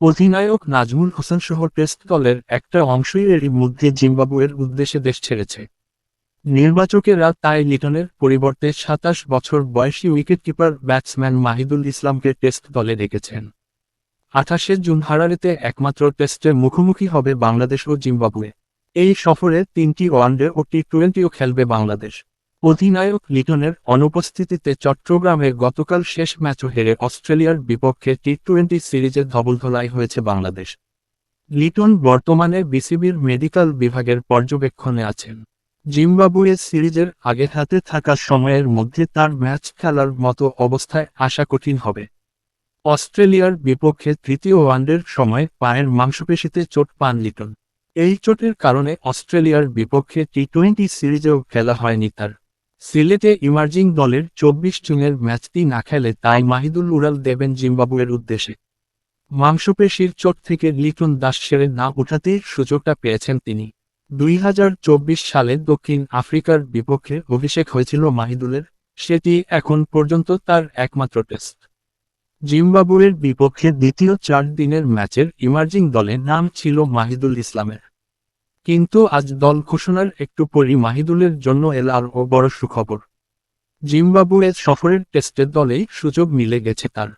অধিনায়ক নাজমুল হোসেন সহ টেস্ট দলের একটা অংশই এরই মধ্যে জিম্বাবুয়ের উদ্দেশ্যে দেশ ছেড়েছে। নির্বাচকেরা তাই লিটনের পরিবর্তে ২৭ বছর বয়সী উইকেটকিপার ব্যাটসম্যান মাহিদুল ইসলামকে টেস্ট দলে রেখেছেন। ২৮শে জুন হারারেতে একমাত্র টেস্টে মুখোমুখি হবে বাংলাদেশ ও জিম্বাবুয়ে। এই সফরে ৩টি ওয়ানডে ও টি-টোয়েন্টিও খেলবে বাংলাদেশ। অধিনায়ক লিটনের অনুপস্থিতিতে চট্টগ্রামে গতকাল শেষ ম্যাচও হেরে অস্ট্রেলিয়ার বিপক্ষে টি-টোয়েন্টি সিরিজে ধবলধোলাই হয়েছে বাংলাদেশ। লিটন বর্তমানে বিসিবির মেডিকেল বিভাগের পর্যবেক্ষণে আছেন। জিম্বাবুয়ে সিরিজের আগে হাতে থাকা সময়ের মধ্যে তার ম্যাচ খেলার মতো অবস্থায় আসা কঠিন হবে। অস্ট্রেলিয়ার বিপক্ষে তৃতীয় ওয়ানডের সময় পায়ের মাংসপেশিতে চোট পান লিটন। এই চোটের কারণে অস্ট্রেলিয়ার বিপক্ষে টি-টোয়েন্টি সিরিজেও খেলা হয়নি তার। সিলেটে ইমার্জিং দলের ২৪ জুনের ম্যাচটি না খেলে তাই মাহিদুল উড়াল দেবেন জিম্বাবুয়ের উদ্দেশ্যে। মাংসপেশির চোট থেকে লিটন দাস সেরে না ওঠাতেই সুযোগটা পেয়েছেন তিনি। ২০২৪ সালে দক্ষিণ আফ্রিকার বিপক্ষে অভিষেক হয়েছিল মাহিদুলের, সেটি এখন পর্যন্ত তার একমাত্র টেস্ট। জিম্বাবুয়ের বিপক্ষে দ্বিতীয় ৪ দিনের ম্যাচের ইমার্জিং দলে নাম ছিল মাহিদুল ইসলামের। কিন্তু আজ দল ঘোষণার একটু পরই মাহিদুলের জন্য এল আরও বড় সুখবর। জিম্বাবুয়ে সফরের টেস্টের দলেই সুযোগ মিলে গেছে তার।